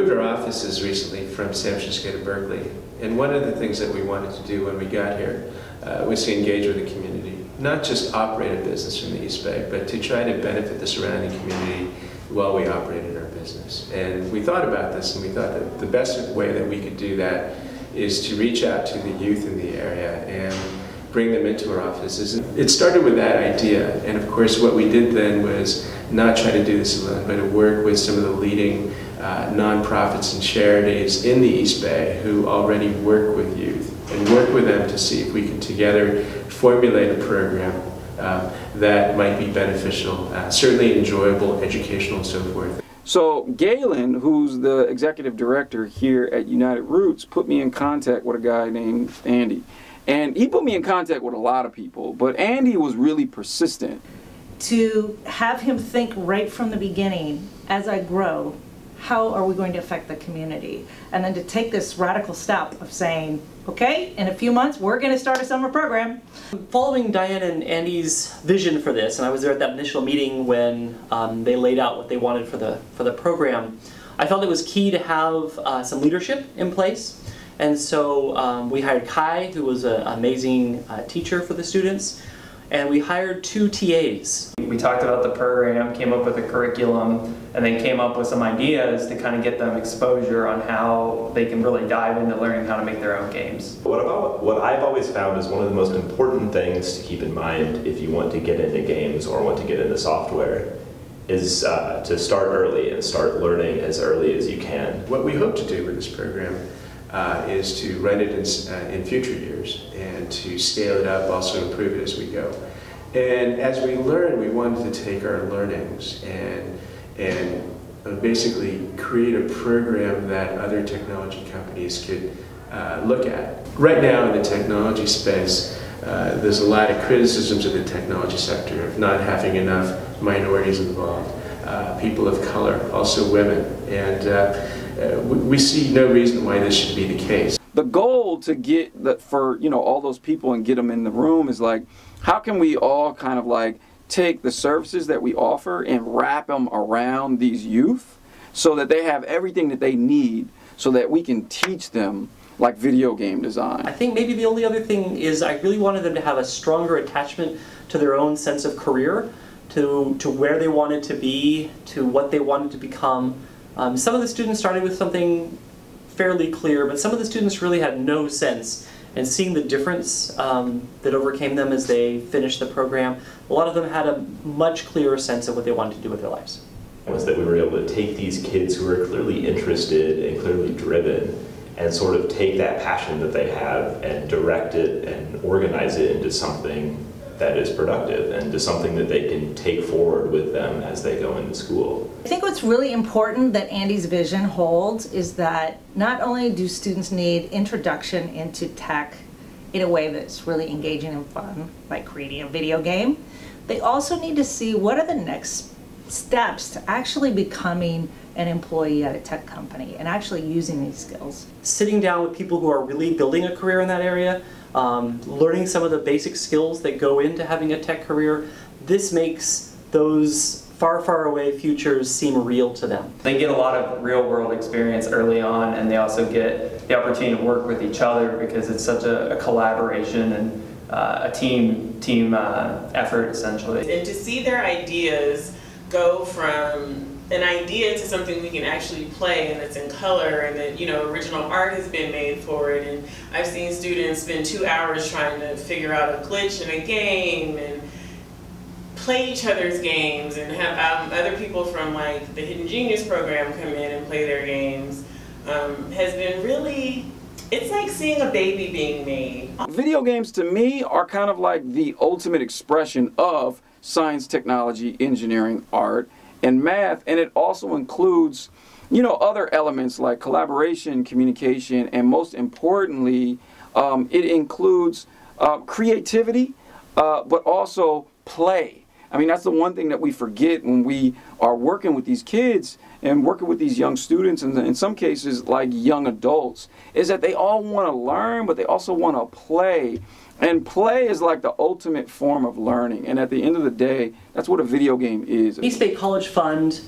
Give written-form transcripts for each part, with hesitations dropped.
moved our offices recently from San Francisco to Berkeley, and one of the things that we wanted to do when we got here was to engage with the community. Not just operate a business from the East Bay, but to try to benefit the surrounding community while we operated our business. And we thought about this, and we thought that the best way that we could do that is to reach out to the youth in the area and bring them into our offices. It started with that idea, and of course what we did then was not try to do this alone, but to work with some of the leading nonprofits and charities in the East Bay who already work with youth, and work with them to see if we can together formulate a program that might be beneficial, certainly enjoyable, educational, and so forth. So Galen, who's the executive director here at United Roots, put me in contact with a guy named Andy. And he put me in contact with a lot of people, but Andy was really persistent. To have him think right from the beginning, as I grow, how are we going to affect the community? And then to take this radical step of saying, okay, in a few months, we're going to start a summer program. Following Diane and Andy's vision for this, and I was there at that initial meeting when they laid out what they wanted for the program, I felt it was key to have some leadership in place. And so we hired Kai, who was an amazing teacher for the students, and we hired 2 TAs. We talked about the program, came up with a curriculum, and then came up with some ideas to kind of get them exposure on how they can really dive into learning how to make their own games. What I've always found is one of the most important things to keep in mind if you want to get into games or want to get into software is to start early and start learning as early as you can. What we hope to do with this program is to run it in future years and to scale it up, also improve it as we go. And as we learn, we wanted to take our learnings and basically create a program that other technology companies could look at. Right now in the technology space, there's a lot of criticisms of the technology sector of not having enough minorities involved, people of color, also women, and we see no reason why this should be the case. The goal to get for all those people and get them in the room is like, how can we all kind of like take the services that we offer and wrap them around these youth so that they have everything that they need so that we can teach them like video game design. I think maybe the only other thing is I really wanted them to have a stronger attachment to their own sense of career, to where they wanted to be, to what they wanted to become. Some of the students started with something fairly clear, but some of the students really had no sense. And seeing the difference that overcame them as they finished the program, a lot of them had a much clearer sense of what they wanted to do with their lives. Was that we were able to take these kids who are clearly interested and clearly driven and sort of take that passion that they have and direct it and organize it into something that is productive and to something that they can take forward with them as they go into school. I think what's really important that Andy's vision holds is that not only do students need introduction into tech in a way that's really engaging and fun, like creating a video game, they also need to see what are the next steps to actually becoming an employee at a tech company and actually using these skills. Sitting down with people who are really building a career in that area, learning some of the basic skills that go into having a tech career, this makes those far, far away futures seem real to them. They get a lot of real world experience early on, and they also get the opportunity to work with each other because it's such a collaboration and a team effort essentially. And to see their ideas go from an idea to something we can actually play and it's in color and that original art has been made for it, and I've seen students spend 2 hours trying to figure out a glitch in a game and play each other's games and have other people from like the Hidden Genius program come in and play their games has been really, it's like seeing a baby being made. Video games to me are kind of like the ultimate expression of science, technology, engineering, art, and math, and it also includes, other elements like collaboration, communication, and most importantly, it includes creativity, but also play. I mean, that's the one thing that we forget when we are working with these kids and working with these young students, and in some cases like young adults, is that they all want to learn, but they also want to play. And play is like the ultimate form of learning, and at the end of the day, that's what a video game is. East Bay College Fund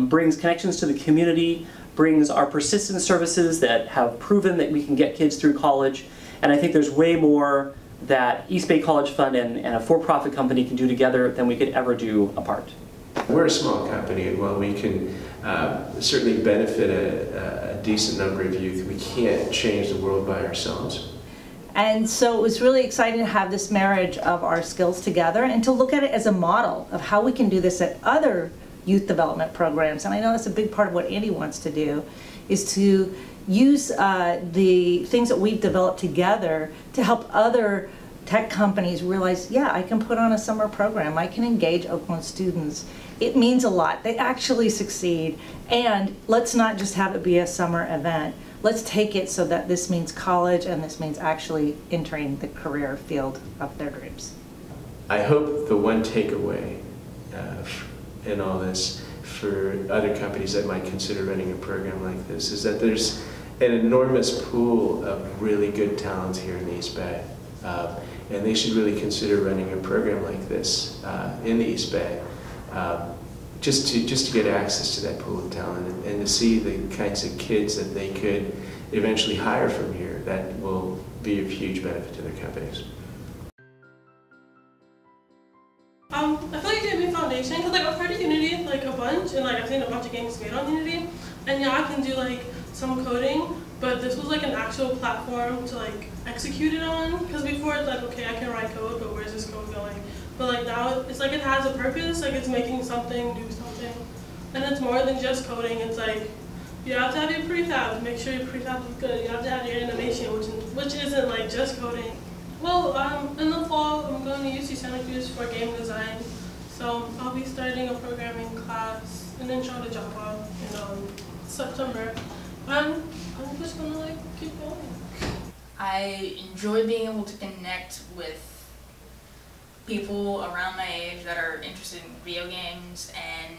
brings connections to the community, brings our persistent services that have proven that we can get kids through college. And I think there's way more that East Bay College Fund and a for-profit company can do together than we could ever do apart. We're a small company, and while we can certainly benefit a decent number of youth, we can't change the world by ourselves. And so it was really exciting to have this marriage of our skills together and to look at it as a model of how we can do this at other youth development programs. And I know that's a big part of what Andy wants to do, is to use the things that we've developed together to help other tech companies realize, yeah, I can put on a summer program, I can engage Oakland students. It means a lot. They actually succeed. And let's not just have it be a summer event. Let's take it so that this means college and this means actually entering the career field of their dreams. I hope the one takeaway in all this for other companies that might consider running a program like this is that there's an enormous pool of really good talent here in the East Bay. And they should really consider running a program like this in the East Bay, just to get access to that pool of talent and to see the kinds of kids that they could eventually hire from here. That will be of huge benefit to their companies. I feel like it gave me foundation because I've heard of Unity like a bunch, and I've seen a bunch of games made on Unity, and yeah, I can do some coding, but this was an actual platform to execute it on. Because before it's okay, I can write code, but where's this code going? But now it's it has a purpose, it's making something do something, and it's more than just coding. It's you have to have your prefab, make sure your prefab is good. You have to have your animation, which isn't just coding. Well, in the fall, I'm going to UC Santa Cruz for game design. So I'll be starting a programming class and then try to Java in September. And I'm just going to keep going. I enjoy being able to connect with people around my age that are interested in video games and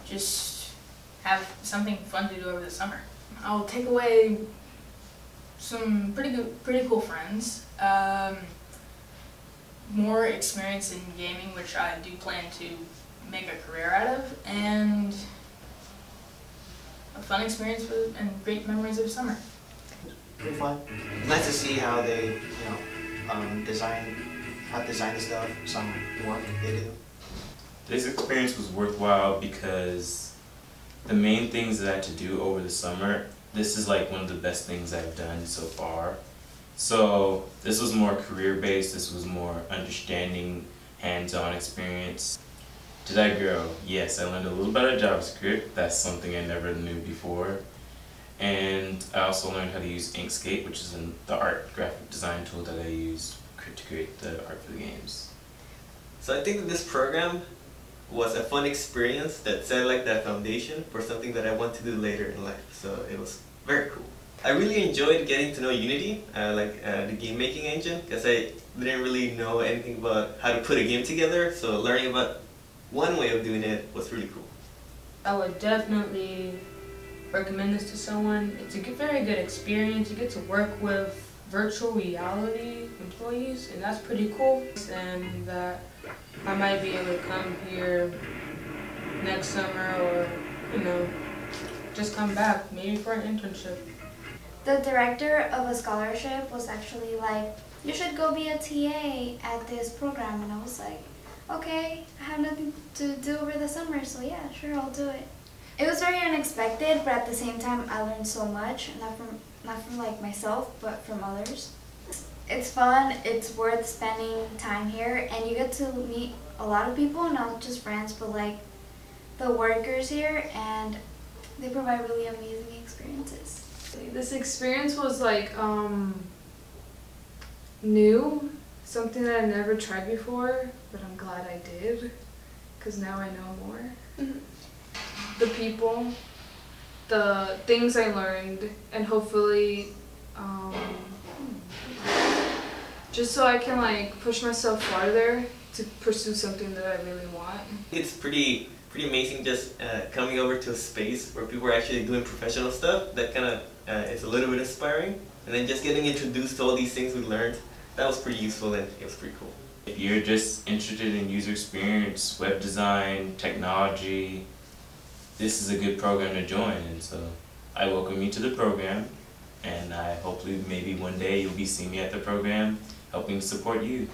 just have something fun to do over the summer. I'll take away some pretty cool friends, more experience in gaming, which I do plan to make a career out of, and a fun experience and great memories of summer. Pretty fun. It's nice to see how they, design the stuff, some work they do. This experience was worthwhile because the main things that I had to do over the summer, this is one of the best things I've done so far. So this was more career-based, this was more understanding, hands-on experience. Did I grow? Yes, I learned a little bit of JavaScript. That's something I never knew before. And I also learned how to use Inkscape, which is the art graphic design tool that I use to create the art for the games. So I think that this program was a fun experience that set that foundation for something that I want to do later in life. So it was very cool. I really enjoyed getting to know Unity, the game making engine, because I didn't really know anything about how to put a game together. So learning about one way of doing it was really cool. I would definitely recommend this to someone. It's a very good experience. You get to work with virtual reality employees, and that's pretty cool. And that I might be able to come here next summer, or just come back, maybe for an internship. The director of a scholarship was actually like, you should go be a TA at this program, and I was like, okay, I have nothing to do over the summer, so yeah, sure, I'll do it. It was very unexpected, but at the same time, I learned so much, not from myself, but from others. It's fun, it's worth spending time here, and you get to meet a lot of people, not just friends, but the workers here, and they provide really amazing experiences. This experience was new, something that I never tried before, but I'm glad I did, because now I know more. Mm-hmm. The people, the things I learned, and hopefully just so I can push myself farther to pursue something that I really want. It's pretty amazing just coming over to a space where people are actually doing professional stuff. That kind of it's a little bit inspiring, and then just getting introduced to all these things we learned, that was pretty useful and it was pretty cool. If you're just interested in user experience, web design, technology, this is a good program to join, and so I welcome you to the program, and I hopefully maybe one day you'll be seeing me at the program helping support you.